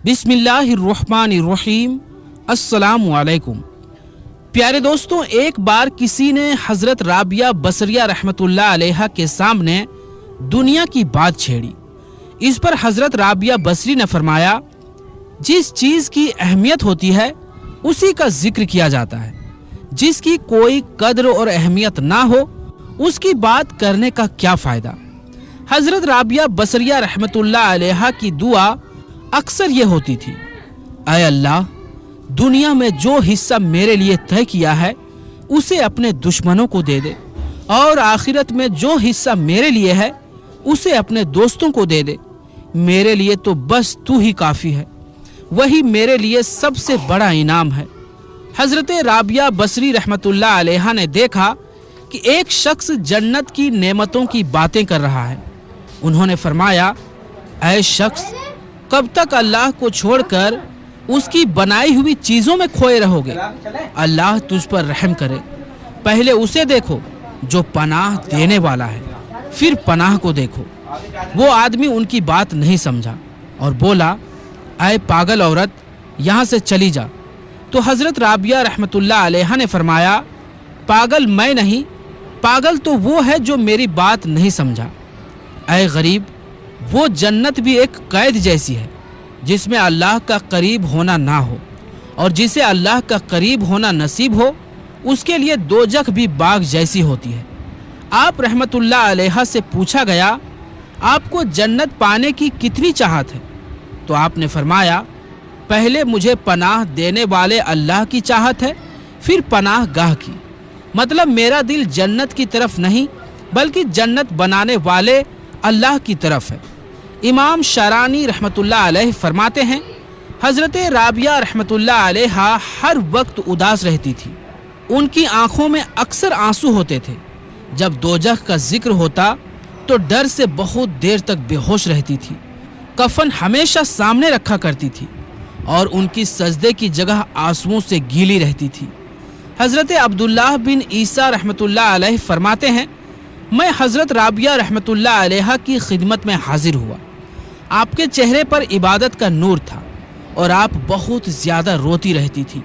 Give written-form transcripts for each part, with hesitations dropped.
बिस्मिल्लाहिर्रहमानिर्रहीम। अस्सलामु अलैकुम। प्यारे दोस्तों, एक बार किसी ने हजरत राबिया बसरिया रहमतुल्लाह अलैहा के सामने दुनिया की बात छेड़ी। इस पर हजरत राबिया बसरी ने फरमाया, जिस चीज की अहमियत होती है उसी का जिक्र किया जाता है, जिसकी कोई कद्र और अहमियत ना हो उसकी बात करने का क्या फायदा। हजरत राबिया बसरिया रहमतुल्लाह अलैहा की दुआ अक्सर ये होती थी, ऐ अल्लाह, दुनिया में जो हिस्सा मेरे लिए तय किया है उसे अपने दुश्मनों को दे दे, और आखिरत में जो हिस्सा मेरे लिए है उसे अपने दोस्तों को दे दे। मेरे लिए तो बस तू ही काफ़ी है, वही मेरे लिए सबसे बड़ा इनाम है। हजरत राबिया बसरी रहमतुल्लाह अलैहा ने देखा कि एक शख्स जन्नत की नेमतों की बातें कर रहा है। उन्होंने फरमाया, ऐ शख्स, कब तक अल्लाह को छोड़कर उसकी बनाई हुई चीज़ों में खोए रहोगे? अल्लाह तुझ पर रहम करे। पहले उसे देखो जो पनाह देने वाला है, फिर पनाह को देखो। वो आदमी उनकी बात नहीं समझा और बोला, ऐ पागल औरत, यहाँ से चली जा। तो हजरत राबिया रहमतुल्लाह अलैहा ने फरमाया, पागल मैं नहीं, पागल तो वो है जो मेरी बात नहीं समझा। ऐ गरीब, वो जन्नत भी एक कैद जैसी है जिसमें अल्लाह का करीब होना ना हो, और जिसे अल्लाह का करीब होना नसीब हो उसके लिए दोजख भी बाग जैसी होती है। आप रहमतुल्लाह अलैहा से पूछा गया, आपको जन्नत पाने की कितनी चाहत है? तो आपने फरमाया, पहले मुझे पनाह देने वाले अल्लाह की चाहत है, फिर पनाह गाह की। मतलब मेरा दिल जन्नत की तरफ नहीं बल्कि जन्नत बनाने वाले अल्लाह की तरफ है। इमाम शरानी रहमतुल्लाह अलैह फरमाते हैं, हजरत राबिया रहमतुल्लाह अलैहा हर वक्त उदास रहती थी। उनकी आंखों में अक्सर आंसू होते थे। जब दोजख का जिक्र होता तो डर से बहुत देर तक बेहोश रहती थी। कफन हमेशा सामने रखा करती थी और उनकी सजदे की जगह आंसुओं से गीली रहती थी। हजरत अब्दुल्लाह बिन ईसा रहमतुल्लाह अलैह फरमाते हैं, मैं हजरत राबिया रहमतुल्लाह अलैहा की खिदमत में हाजिर हुआ। आपके चेहरे पर इबादत का नूर था और आप बहुत ज़्यादा रोती रहती थी।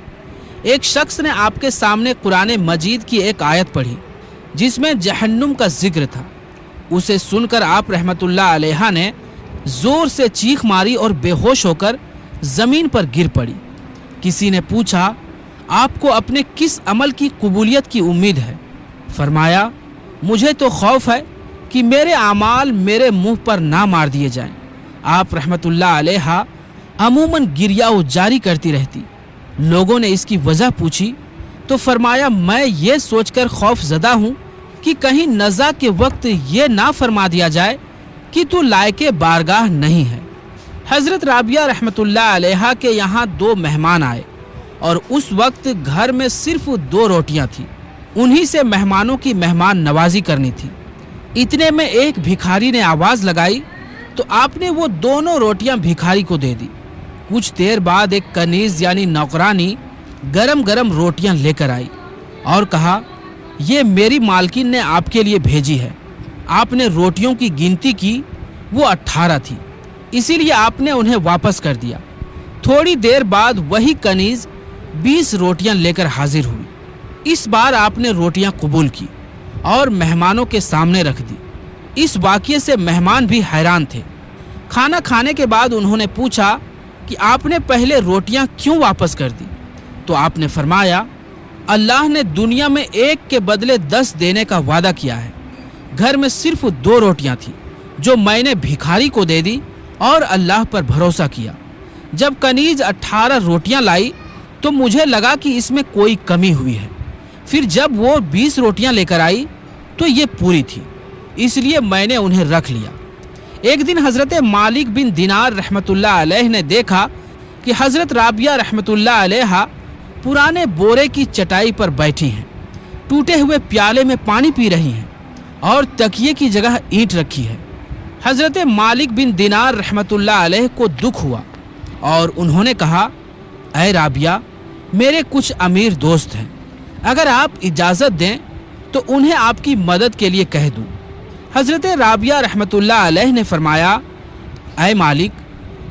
एक शख्स ने आपके सामने कुरान मजीद की एक आयत पढ़ी जिसमें जहन्नुम का जिक्र था। उसे सुनकर आप रहमतुल्लाह अलैहा ने ज़ोर से चीख मारी और बेहोश होकर ज़मीन पर गिर पड़ी। किसी ने पूछा, आपको अपने किस अमल की कबूलियत की उम्मीद है? फरमाया, मुझे तो खौफ है कि मेरे आमाल मेरे मुंह पर ना मार दिए जाएं। आप रहमतुल्लाह अलैहा अमूमन गिरियाओ जारी करती रहती। लोगों ने इसकी वजह पूछी तो फरमाया, मैं ये सोचकर खौफ ज़दा हूँ कि कहीं नज़ा के वक्त ये ना फरमा दिया जाए कि तू लायके बारगाह नहीं है। हज़रत राबिया रहमतुल्लाह अलैहा के यहाँ 2 मेहमान आए और उस वक्त घर में सिर्फ 2 रोटियाँ थीं। उन्हीं से मेहमानों की मेहमान नवाजी करनी थी। इतने में एक भिखारी ने आवाज़ लगाई तो आपने वो दोनों रोटियां भिखारी को दे दी। कुछ देर बाद एक कनीज़ यानी नौकरानी गरम गरम रोटियां लेकर आई और कहा, ये मेरी मालकिन ने आपके लिए भेजी है। आपने रोटियों की गिनती की, वो 18 थी, इसीलिए आपने उन्हें वापस कर दिया। थोड़ी देर बाद वही कनीज़ 20 रोटियां लेकर हाजिर हुई। इस बार आपने रोटियां कबूल की और मेहमानों के सामने रख दी। इस वाक़ये से मेहमान भी हैरान थे। खाना खाने के बाद उन्होंने पूछा कि आपने पहले रोटियां क्यों वापस कर दी? तो आपने फरमाया, अल्लाह ने दुनिया में एक के बदले 10 देने का वादा किया है। घर में सिर्फ 2 रोटियां थी जो मैंने भिखारी को दे दी और अल्लाह पर भरोसा किया। जब कनीज 18 रोटियां लाई तो मुझे लगा कि इसमें कोई कमी हुई है। फिर जब वो 20 रोटियां लेकर आई तो ये पूरी थी, इसलिए मैंने उन्हें रख लिया। एक दिन हज़रत मालिक बिन दिनार रहमतुल्लाह अलैह ने देखा कि हज़रत राबिया रहमतुल्लाह अलैहा पुराने बोरे की चटाई पर बैठी हैं, टूटे हुए प्याले में पानी पी रही हैं और तकिए की जगह ईंट रखी है। हज़रत मालिक बिन दिनार रहमतुल्लाह अलैह को दुख हुआ और उन्होंने कहा, ऐ राबिया, मेरे कुछ अमीर दोस्त हैं, अगर आप इजाज़त दें तो उन्हें आपकी मदद के लिए कह दूँ। हज़रत राबिया रहमतुल्लाह अलैह ने फरमाया, ऐ मालिक,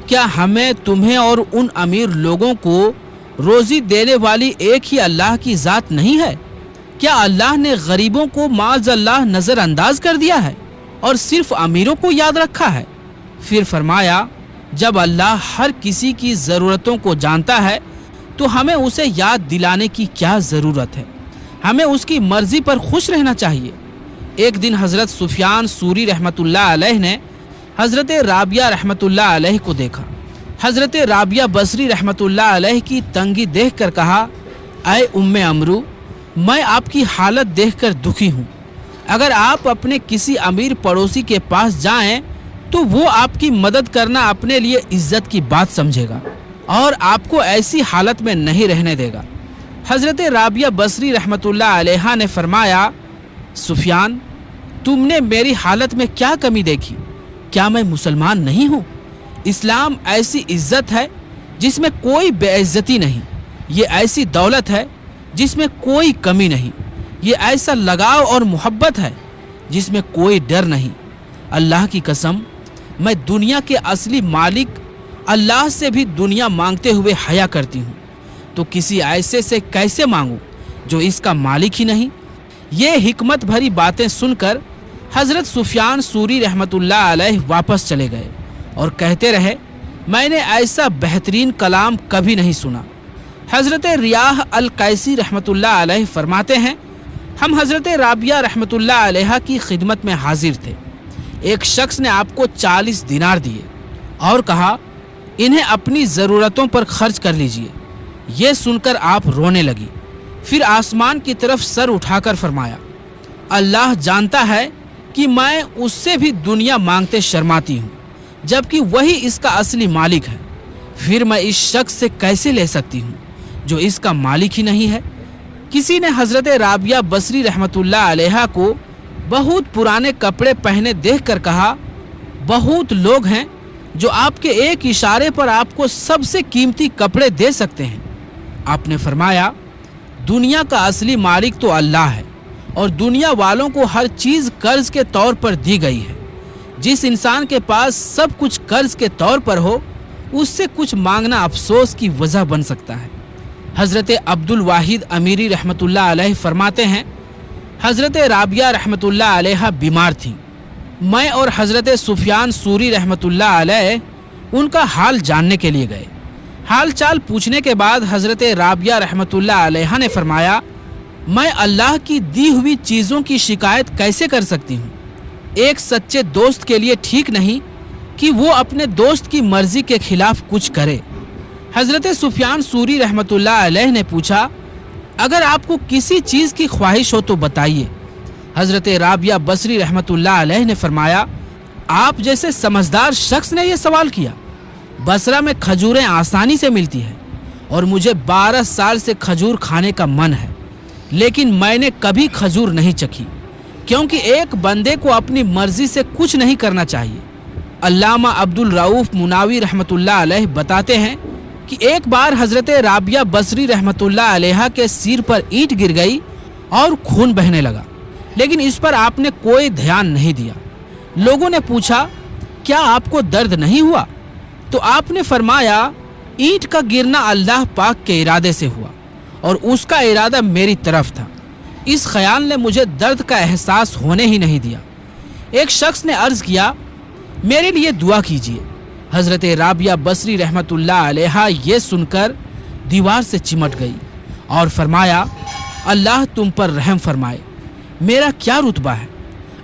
کیا ہمیں تمہیں اور ان امیر لوگوں کو روزی دینے والی ایک ہی اللہ کی ذات نہیں ہے؟ کیا اللہ نے غریبوں کو معاذ اللہ نظر انداز کر دیا ہے اور صرف امیروں کو یاد رکھا ہے؟ پھر فرمایا جب اللہ ہر کسی کی ضرورتوں کو جانتا ہے تو ہمیں اسے یاد دلانے کی کیا ضرورت ہے؟ ہمیں اس کی مرضی پر خوش رہنا چاہیے۔ ایک دن حضرت سفیان ثوری رحمۃ اللہ علیہ نے حضرت رابعہ رحمۃ اللہ علیہ کو دیکھا۔ حضرت رابعہ بصری رحمۃ اللہ علیہ کی تنگی دیکھ کر کہا، اے ام عمرو، میں آپ کی حالت دیکھ کر دکھی ہوں۔ اگر آپ اپنے کسی امیر پڑوسی کے پاس جائیں تو وہ آپ کی مدد کرنا اپنے لیے عزت کی بات سمجھے گا اور آپ کو ایسی حالت میں نہیں رہنے دے گا۔ حضرت رابعہ بصری رحمۃ اللہ علیہ نے فرمایا، سفیان، تم نے میری حالت میں کیا کمی دیکھی؟ کیا میں مسلمان نہیں ہوں؟ اسلام ایسی عزت ہے جس میں کوئی بے عزتی نہیں، یہ ایسی دولت ہے جس میں کوئی کمی نہیں، یہ ایسا لگاؤ اور محبت ہے جس میں کوئی ڈر نہیں۔ اللہ کی قسم، میں دنیا کے اصلی مالک اللہ سے بھی دنیا مانگتے ہوئے حیا کرتی ہوں، تو کسی ایسے سے کیسے مانگوں جو اس کا مالک ہی نہیں؟ یہ حکمت بھری باتیں سن کر حضرت سفیان ثوری رحمۃ اللہ علیہ واپس چلے گئے اور کہتے رہے، میں نے ایسا بہترین کلام کبھی نہیں سنا۔ حضرت ریاح القیسی رحمۃ اللہ علیہ فرماتے ہیں، ہم حضرت رابعہ رحمۃ اللہ علیہ کی خدمت میں حاضر تھے۔ ایک شخص نے آپ کو 40 دینار دیے اور کہا، انہیں اپنی ضرورتوں پر خرچ کر لیجئے۔ یہ سن کر آپ رونے لگی، پھر آسمان کی طرف سر اٹھا کر فرمایا، اللہ جانتا ہے کہ میں اس سے بھی دنیا مانگتے شرماتی ہوں، جبکہ وہی اس کا اصلی مالک ہے۔ پھر میں اس شخص سے کیسے لے سکتی ہوں جو اس کا مالک ہی نہیں ہے؟ کسی نے حضرت رابعہ بصری رحمۃ اللہ علیہ کو بہت پرانے کپڑے پہنے دیکھ کر کہا، بہت لوگ ہیں جو آپ کے ایک اشارے پر آپ کو سب سے قیمتی کپڑے دے سکتے ہیں۔ آپ نے فرمایا، دنیا کا اصلی مالک تو اللہ ہے اور دنیا والوں کو ہر چیز قرض کے طور پر دی گئی ہے۔ جس انسان کے پاس سب کچھ قرض کے طور پر ہو، اس سے کچھ مانگنا افسوس کی وجہ بن سکتا ہے۔ حضرت عبد الواحد امیری رحمۃ اللہ علیہ فرماتے ہیں، حضرت رابعہ رحمۃ اللہ علیہ بیمار تھیں۔ میں اور حضرت سفیان ثوری رحمۃ اللہ علیہ ان کا حال جاننے کے لیے گئے۔ حال چال پوچھنے کے بعد حضرت رابعہ رحمۃ اللہ علیہ نے فرمایا، میں اللہ کی دی ہوئی چیزوں کی شکایت کیسے کر سکتی ہوں؟ ایک سچے دوست کے لیے ٹھیک نہیں کہ وہ اپنے دوست کی مرضی کے خلاف کچھ کرے۔ حضرت سفیان ثوری رحمۃ اللہ علیہ نے پوچھا، اگر آپ کو کسی چیز کی خواہش ہو تو بتائیے۔ حضرت رابعہ بصری رحمۃ اللہ علیہ نے فرمایا، آپ جیسے سمجھدار شخص نے یہ سوال کیا۔ بصرہ میں کھجوریں آسانی سے ملتی ہیں اور مجھے 12 سال سے کھجور کھانے کا من ہے، لیکن میں نے کبھی کھجور نہیں چکھی، کیونکہ ایک بندے کو اپنی مرضی سے کچھ نہیں کرنا چاہیے۔ علامہ عبد الرؤف مناوی رحمۃ اللہ علیہ بتاتے ہیں کہ ایک بار حضرت رابعہ بصری رحمۃ اللہ علیہ کے سر پر اینٹ گر گئی اور خون بہنے لگا، لیکن اس پر آپ نے کوئی دھیان نہیں دیا۔ لوگوں نے پوچھا، کیا آپ کو درد نہیں ہوا؟ تو آپ نے فرمایا، اینٹ کا گرنا اللہ پاک کے ارادے سے ہوا اور اس کا ارادہ میری طرف تھا۔ اس خیال نے مجھے درد کا احساس ہونے ہی نہیں دیا۔ ایک شخص نے عرض کیا، میرے لیے دعا کیجیے۔ حضرت رابعہ بصری رحمۃ اللہ علیہ یہ سن کر دیوار سے چمٹ گئی اور فرمایا، اللہ تم پر رحم فرمائے، میرا کیا رتبہ ہے؟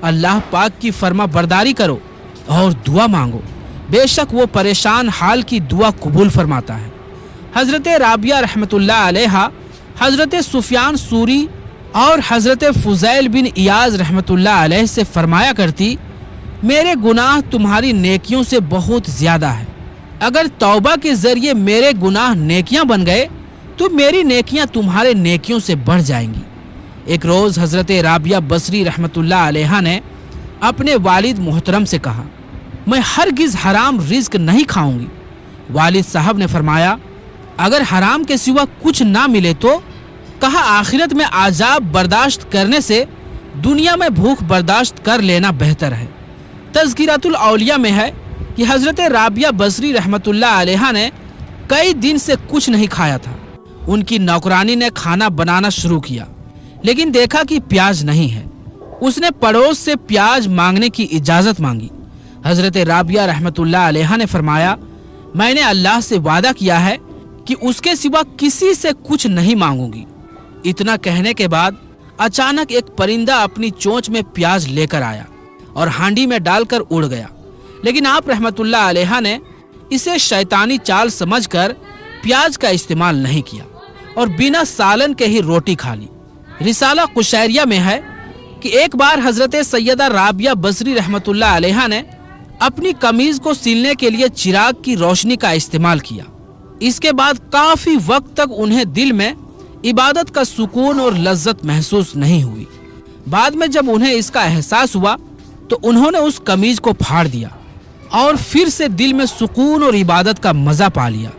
اللہ پاک کی فرما برداری کرو اور دعا مانگو، بے شک وہ پریشان حال کی دعا قبول فرماتا ہے۔ حضرت رابعہ رحمۃ اللہ علیہ حضرت سفیان ثوری اور حضرت فضیل بن ایاز رحمۃ اللہ علیہ سے فرمایا کرتی، میرے گناہ تمہاری نیکیوں سے بہت زیادہ ہے۔ اگر توبہ کے ذریعے میرے گناہ نیکیاں بن گئے تو میری نیکیاں تمہارے نیکیوں سے بڑھ جائیں گی۔ ایک روز حضرت رابعہ بصری رحمۃ اللہ علیہ نے اپنے والد محترم سے کہا، میں ہرگز حرام رزق نہیں کھاؤں گی۔ والد صاحب نے فرمایا، اگر حرام کے سوا کچھ نہ ملے تو؟ کہا، آخرت میں عذاب برداشت کرنے سے دنیا میں بھوک برداشت کر لینا بہتر ہے۔ تذکرۃ الاولیاء میں ہے कि हजरत राबिया बसरी रहमतुल्लाह अलैहा ने कई दिन से कुछ नहीं खाया था। उनकी नौकरानी ने खाना बनाना शुरू किया, लेकिन देखा कि प्याज नहीं है। उसने पड़ोस से प्याज मांगने की इजाजत मांगी। हजरत राबिया रहमतुल्लाह अलैहा ने फरमाया, मैंने अल्लाह से वादा किया है कि उसके सिवा किसी से कुछ नहीं मांगूंगी। इतना कहने के बाद अचानक एक परिंदा अपनी चोंच में प्याज लेकर आया और हांडी में डालकर उड़ गया, लेकिन आप रहमतुल्लाह अलैहा ने इसे शैतानी चाल समझकर प्याज का इस्तेमाल नहीं किया और बिना सालन के ही रोटी खा ली। रिसाला कुशैरिया में है कि एक बार हजरत सैयदा राबिया बसरी रहमतुल्लाह अलैहा ने अपनी कमीज को सिलने के लिए चिराग की रोशनी का इस्तेमाल किया। इसके बाद काफी वक्त तक उन्हें दिल में इबादत का सुकून और लज्जत महसूस नहीं हुई। बाद में जब उन्हें इसका एहसास हुआ तो उन्होंने उस कमीज को फाड़ दिया और फिर से दिल में सुकून और इबादत का मजा पा लिया।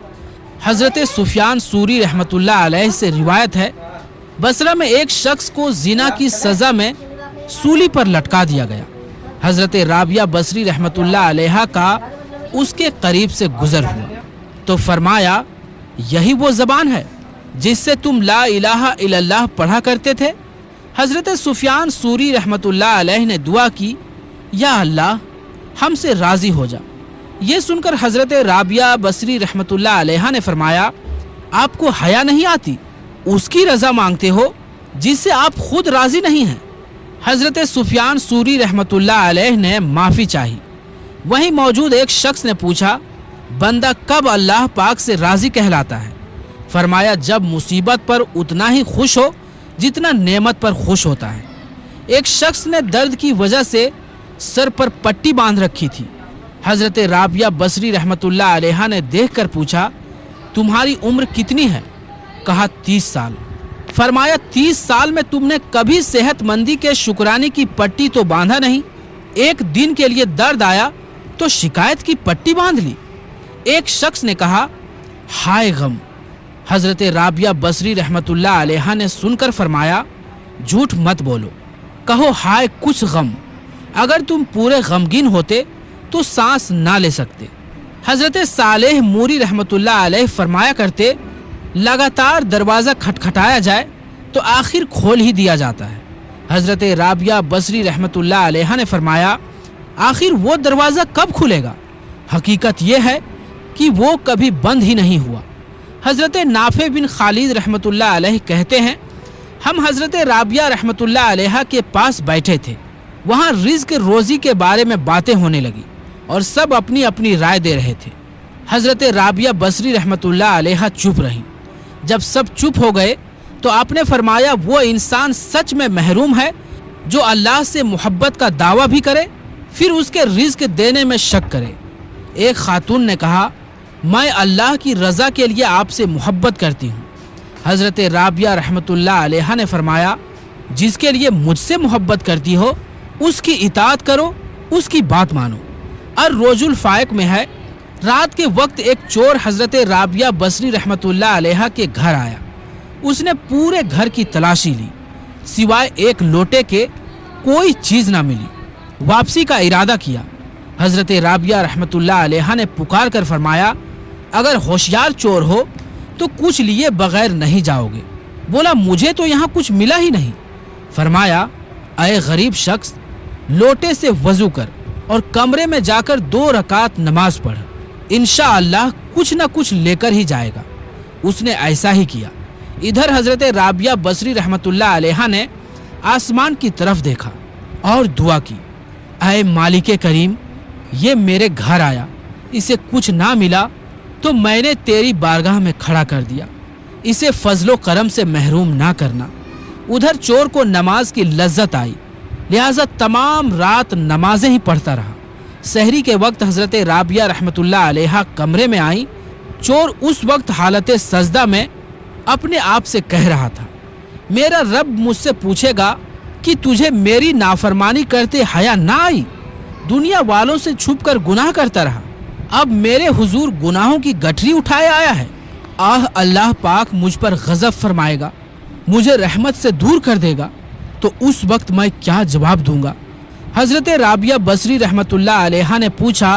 हजरत सुफियान सूरी रहमतुल्लाह अलैह से रिवायत है, बसरा में एक शख्स को जिना की सजा में सूली पर लटका दिया गया। हजरत राबिया बसरी रहमतुल्लाह अलैहा का उसके करीब से गुजर हुआ तो फरमाया, यही वो जबान है जिससे तुम ला इलाहा इल्लल्लाह पढ़ा करते थे। हजरत सुफियान सूरी रहमतुल्लाह अलैह ने दुआ की, या अल्लाह हमसे राजी हो जा। ये सुनकर हजरत राबिया बसरी रहमतुल्लाह अलैहा ने फरमाया, आपको हया नहीं आती? उसकी रजा मांगते हो जिससे आप खुद राजी नहीं हैं। हजरत सुफियान सूरी रहमतुल्लाह अलैह ने माफी चाही। वहीं मौजूद एक शख्स ने पूछा, बंदा कब अल्लाह पाक से राजी कहलाता है? फरमाया, जब मुसीबत पर उतना ही खुश हो जितना नेमत पर खुश होता है। एक शख्स ने दर्द की वजह से सर पर पट्टी बांध रखी थी। हजरत राबिया बसरी रहमतुल्लाह अलैहा ने देखकर पूछा, तुम्हारी उम्र कितनी है? कहा 30 साल। फरमाया, 30 साल में तुमने कभी सेहतमंदी के शुक्राने की पट्टी तो बांधा नहीं। एक दिन के लिए दर्द आया तो शिकायत की पट्टी बांध ली। एक शख्स ने कहा, हाय गम। हजरत राबिया बसरी रहमतुल्लाह अलैहा ने सुनकर फरमाया, झूठ मत बोलो, कहो हाय कुछ गम। अगर तुम पूरे गमगीन होते तो सांस ना ले सकते। हजरत सालेह मूरी रहमतुल्लाह अलैह फरमाया करते, लगातार दरवाजा खटखटाया जाए तो आखिर खोल ही दिया जाता है। हजरत राबिया बसरी रहमतुल्लाह अलैहा ने फरमाया, आखिर वो दरवाजा कब खुलेगा? हकीकत यह है कि वो कभी बंद ही नहीं हुआ। हजरत नाफे बिन खालिद रहमतुल्लाह अलैह कहते हैं, हम हजरत राबिया रहमतुल्लाह अलैहा के पास बैठे थे। वहाँ रिज़्क रोज़ी के बारे में बातें होने लगी और सब अपनी अपनी राय दे रहे थे। हजरत राबिया बसरी रहमतुल्लाह अलैहा चुप रही। जब सब चुप हो गए तो आपने फरमाया, वो इंसान सच में महरूम है जो अल्लाह से मोहब्बत का दावा भी करे फिर उसके रिज़्क देने में शक करे। एक खातून ने कहा, मैं अल्लाह की रज़ा के लिए आपसे मोहब्बत करती हूँ। हजरत राबिया रहमतुल्लाह अलैहा ने फरमाया, जिसके लिए मुझसे मोहब्बत करती हो उसकी इताअत करो, उसकी बात मानो। और रोजुल फाइक में है, रात के वक्त एक चोर हजरत राबिया बसरी रहमतुल्लाह अलैहा के घर आया। उसने पूरे घर की तलाशी ली, सिवाय एक लोटे के कोई चीज ना मिली। वापसी का इरादा किया। हजरत राबिया रहमतुल्लाह अलैहा ने पुकार कर फरमाया, अगर होशियार चोर हो तो कुछ लिए बगैर नहीं जाओगे। बोला, मुझे तो यहाँ कुछ मिला ही नहीं। फरमाया, अय गरीब शख्स, लोटे से वजू कर और कमरे में जाकर 2 रकात नमाज पढ़, इंशाअल्लाह कुछ न कुछ लेकर ही जाएगा। उसने ऐसा ही किया। इधर हजरत राबिया बसरी रहमतुल्लाह अलैहा ने आसमान की तरफ देखा और दुआ की, ऐ मालिके करीम, ये मेरे घर आया, इसे कुछ ना मिला तो मैंने तेरी बारगाह में खड़ा कर दिया, इसे फजलो करम से महरूम ना करना। उधर चोर को नमाज की लज्जत आई, लिहाजा तमाम रात नमाजें ही पढ़ता रहा। सहरी के वक्त हजरत राबिया रहमतुल्लाह अलैहा कमरे में आई। चोर उस वक्त हालत सजदा में अपने आप से कह रहा था, मेरा रब मुझसे पूछेगा कि तुझे मेरी नाफरमानी करते हया ना आई? दुनिया वालों से छुपकर गुनाह करता रहा, अब मेरे हुजूर गुनाहों की गठरी उठाए आया है। आह, अल्लाह पाक मुझ पर गजब फरमाएगा, मुझे रहमत से दूर कर देगा, तो उस वक्त मैं क्या जवाब दूंगा? हजरत राबिया बसरी रहमतुल्लाह अलैहा ने पूछा,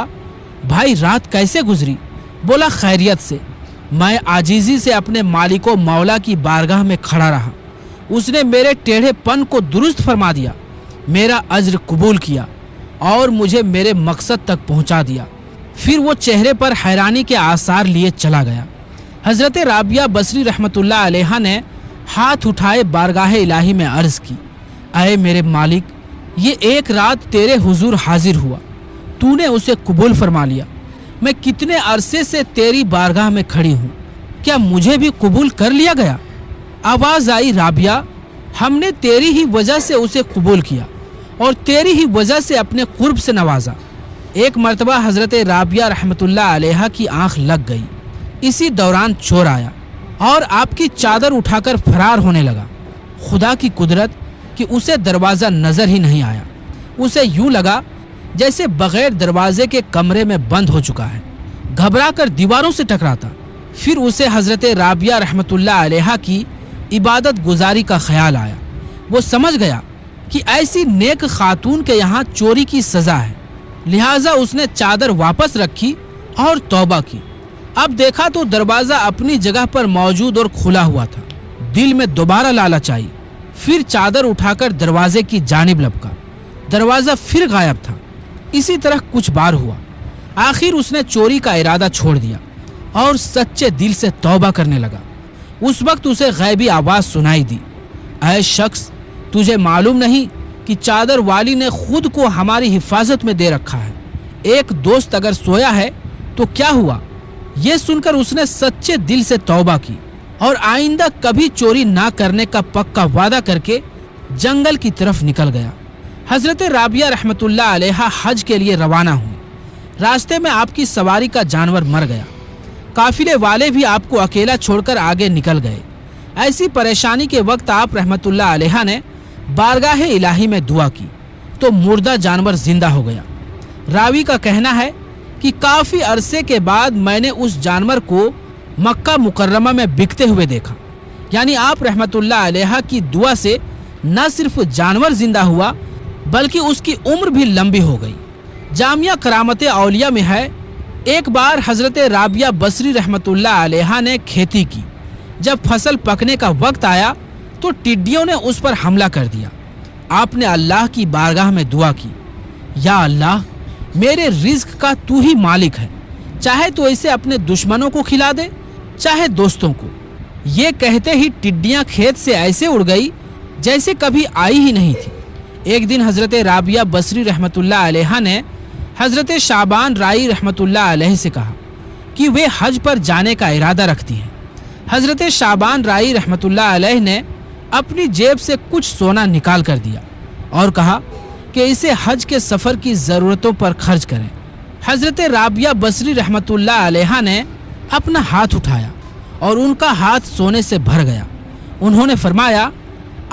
بھائی رات کیسے گزری؟ بولا خیریت سے۔ میں عاجزی سے اپنے مالک و مولا کی بارگاہ میں کھڑا رہا۔ اس نے میرے ٹیڑھے پن کو درست فرما دیا، میرا اجر قبول کیا اور مجھے میرے مقصد تک پہنچا دیا۔ پھر وہ چہرے پر حیرانی کے آثار لیے چلا گیا۔ حضرت رابعہ بصری رحمت اللہ علیہ نے ہاتھ اٹھائے بارگاہ الہی میں عرض کی، اے میرے مالک، یہ ایک رات تیرے حضور حاضر ہوا، تو نے اسے قبول فرما لیا۔ میں کتنے عرصے سے تیری بارگاہ میں کھڑی ہوں، کیا مجھے بھی قبول کر لیا گیا؟ آواز آئی، رابعہ، ہم نے تیری ہی وجہ سے اسے قبول کیا اور تیری ہی وجہ سے اپنے قرب سے نوازا۔ ایک مرتبہ حضرت رابعہ رحمت اللہ علیہ کی آنکھ لگ گئی۔ اسی دوران چور آیا اور آپ کی چادر اٹھا کر فرار ہونے لگا۔ خدا کی قدرت کہ اسے دروازہ نظر ہی نہیں آیا۔ اسے یوں لگا جیسے بغیر دروازے کے کمرے میں بند ہو چکا ہے، گھبرا کر دیواروں سے ٹکراتا۔ پھر اسے حضرت رابعہ رحمت اللہ علیہ کی عبادت گزاری کا خیال آیا۔ وہ سمجھ گیا کہ ایسی نیک خاتون کے یہاں چوری کی سزا ہے، لہٰذا اس نے چادر واپس رکھی اور توبہ کی۔ اب دیکھا تو دروازہ اپنی جگہ پر موجود اور کھلا ہوا تھا۔ دل میں دوبارہ لالچ آئی، پھر چادر اٹھا کر دروازے کی جانب لپکا، دروازہ پھر غائب تھا۔ اسی طرح کچھ بار ہوا۔ آخر اس نے چوری کا ارادہ چھوڑ دیا اور سچے دل سے توبہ کرنے لگا۔ اس وقت اسے غیبی آواز سنائی دی، اے شخص، تجھے معلوم نہیں کہ چادر والی نے خود کو ہماری حفاظت میں دے رکھا ہے؟ ایک دوست اگر سویا ہے تو کیا ہوا؟ یہ سن کر اس نے سچے دل سے توبہ کی اور آئندہ کبھی چوری نہ کرنے کا پکا وعدہ کر کے جنگل کی طرف نکل گیا۔ حضرت رابعہ رحمت اللہ علیہ حج کے لیے روانہ ہوئی۔ راستے میں آپ کی سواری کا جانور مر گیا۔ قافلے والے بھی آپ کو اکیلا چھوڑ کر آگے نکل گئے۔ ایسی پریشانی کے وقت آپ رحمت اللہ علیہ نے بارگاہ الہی میں دعا کی تو مردہ جانور زندہ ہو گیا۔ راوی کا کہنا ہے کہ کافی عرصے کے بعد میں نے اس جانور کو مکہ مکرمہ میں بکتے ہوئے دیکھا، یعنی آپ رحمت اللہ علیہ کی دعا سے نہ صرف جانور زندہ ہوا بلکہ اس کی عمر بھی لمبی ہو گئی۔ جامعہ کرامت اولیاء میں ہے، ایک بار حضرت رابعہ بصری رحمت اللہ علیہ نے کھیتی کی۔ جب فصل پکنے کا وقت آیا تو ٹڈیوں نے اس پر حملہ کر دیا۔ آپ نے اللہ کی بارگاہ میں دعا کی، یا اللہ، میرے رزق کا تو ہی مالک ہے، چاہے تو اسے اپنے دشمنوں کو کھلا دے، چاہے دوستوں کو۔ یہ کہتے ہی ٹڈیاں کھیت سے ایسے اڑ گئی جیسے کبھی آئی ہی نہیں تھی۔ ایک دن حضرت رابعہ بصری رحمت اللہ علیہ نے حضرت شعبان رائی رحمت اللہ علیہ سے کہا کہ وہ حج پر جانے کا ارادہ رکھتی ہیں۔ حضرت شعبان رائی رحمت اللہ علیہ نے اپنی جیب سے کچھ سونا نکال کر دیا اور کہا کہ اسے حج کے سفر کی ضرورتوں پر خرچ کریں۔ حضرت رابعہ بصری رحمت اللہ علیہ نے اپنا ہاتھ اٹھایا اور ان کا ہاتھ سونے سے بھر گیا۔ انہوں نے فرمایا،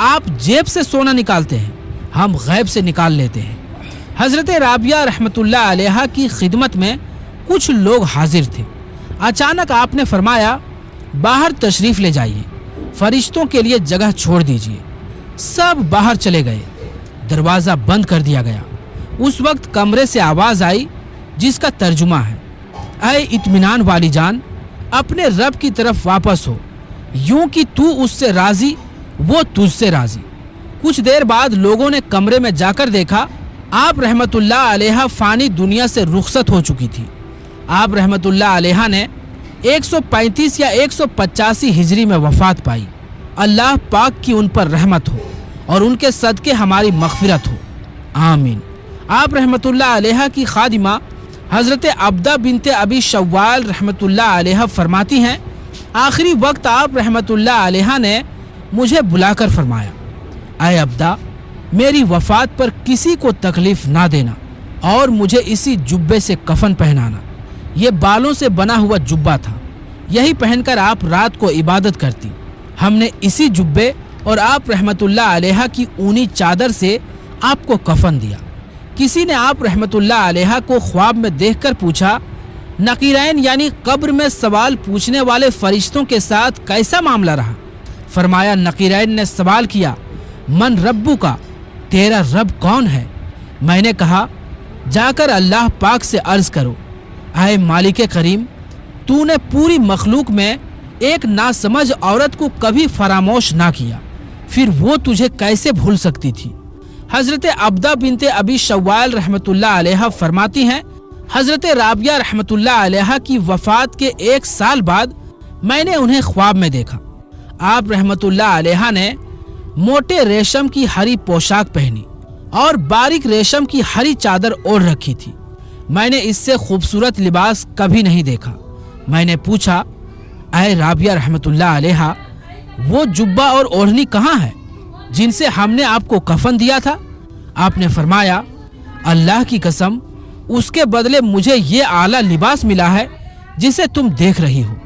آپ جیب سے سونا نکالتے ہیں، ہم غیب سے نکال لیتے ہیں۔ حضرت رابعہ رحمت اللہ علیہ کی خدمت میں کچھ لوگ حاضر تھے۔ اچانک آپ نے فرمایا، باہر تشریف لے جائیے، فرشتوں کے لیے جگہ چھوڑ دیجیے۔ سب باہر چلے گئے، دروازہ بند کر دیا گیا۔ اس وقت کمرے سے آواز آئی جس کا ترجمہ ہے، اے اطمینان والی جان، اپنے رب کی طرف واپس ہو، یوں کہ تو اس سے راضی، وہ تجھ سے راضی۔ کچھ دیر بعد لوگوں نے کمرے میں جا کر دیکھا، آپ رحمت اللہ علیہ فانی دنیا سے رخصت ہو چکی تھی۔ آپ رحمت اللہ علیہ نے 135 یا 185 ہجری میں وفات پائی۔ اللہ پاک کی ان پر رحمت ہو اور ان کے صدقے ہماری مغفرت ہو، آمین۔ آپ رحمت اللہ علیہ کی خادمہ حضرت عبدہ بنت ابی شوال رحمت اللہ علیہ فرماتی ہیں، آخری وقت آپ رحمت اللہ علیہ نے مجھے بلا کر فرمایا، اے عبدہ، میری وفات پر کسی کو تکلیف نہ دینا اور مجھے اسی جبے سے کفن پہنانا۔ یہ بالوں سے بنا ہوا جبہ تھا، یہی پہن کر آپ رات کو عبادت کرتی۔ ہم نے اسی جبے اور آپ رحمت اللہ علیہ کی اونی چادر سے آپ کو کفن دیا۔ کسی نے آپ رحمت اللہ علیہ کو خواب میں دیکھ کر پوچھا، نقیرین یعنی قبر میں سوال پوچھنے والے فرشتوں کے ساتھ کیسا معاملہ رہا؟ فرمایا، نقیرین نے سوال کیا، من ربو کا، تیرا رب کون ہے؟ میں نے کہا، جا کر اللہ پاک سے عرض کرو، اے मालिक करीम, तूने पूरी मखलूक में एक नासमझ औरत को कभी फरामोश ना किया, फिर वो तुझे कैसे भूल सकती थी। हजरत अब्दा बिनते अबी शव्वाल रहमतुल्लाह अलैहा फरमाती हैं, हजरत राबिया रहमतुल्लाह अलैहा की वफात के 1 साल बाद मैंने उन्हें ख्वाब में देखा। आप रहमतुल्लाह अलैहा ने मोटे रेशम की हरी पोशाक पहनी और बारीक रेशम की हरी चादर ओढ़ रखी थी। मैंने इससे खूबसूरत लिबास कभी नहीं देखा। मैंने पूछा, ऐ राबिया रहमतुल्लाह अलैहा, वो जुब्बा और ओढ़नी कहाँ है जिनसे हमने आपको कफन दिया था? आपने फरमाया, अल्लाह की कसम, उसके बदले मुझे ये आला लिबास मिला है जिसे तुम देख रही हो,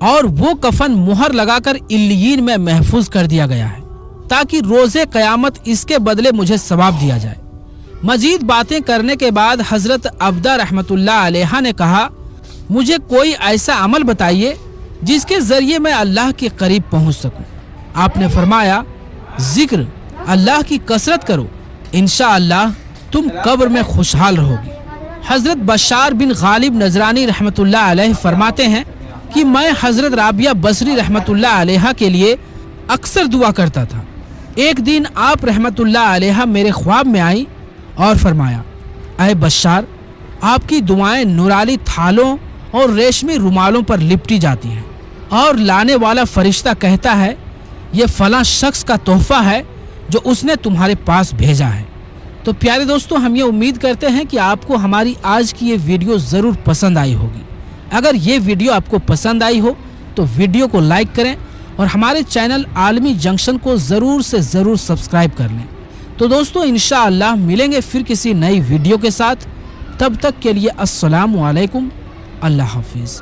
और वो कफन मुहर लगाकर इल्लियीन में महफूज कर दिया गया है ताकि रोजे कयामत इसके बदले मुझे सवाब दिया जाए। मजीद बातें करने के बाद हजरत अब्दा रहमतुल्लाह अलैहा ने कहा, मुझे कोई ऐसा अमल बताइए जिसके जरिए मैं अल्लाह के करीब पहुंच सकूं। आपने फरमाया, जिक्र, अल्लाह की कसरत करो, इंशाअल्लाह तुम कब्र में खुशहाल रहोगी। हजरत बशार बिन गालिब नजरानी रहमतुल्लाह अलैह फरमाते हैं कि मैं हजरत राबिया बसरी रहमतुल्लाह अलैहा के लिए अक्सर दुआ करता था। एक दिन आप रहमतुल्लाह अलैहा मेरे ख्वाब में आई और फरमाया, ऐ बशार, आपकी दुआएं नूरानी थालों और रेशमी रुमालों पर लिपटी जाती हैं और लाने वाला फरिश्ता कहता है, ये फला शख्स का तोहफा है जो उसने तुम्हारे पास भेजा है। तो प्यारे दोस्तों, हम ये उम्मीद करते हैं कि आपको हमारी आज की ये वीडियो ज़रूर पसंद आई होगी। अगर ये वीडियो आपको पसंद आई हो तो वीडियो को लाइक करें और हमारे चैनल आलमी जंक्शन को ज़रूर से ज़रूर सब्सक्राइब कर लें। तो दोस्तों, इंशाअल्लाह मिलेंगे फिर किसी नई वीडियो के साथ। तब तक के लिए अस्सलामु अलैकुम, अल्लाह हाफिज़।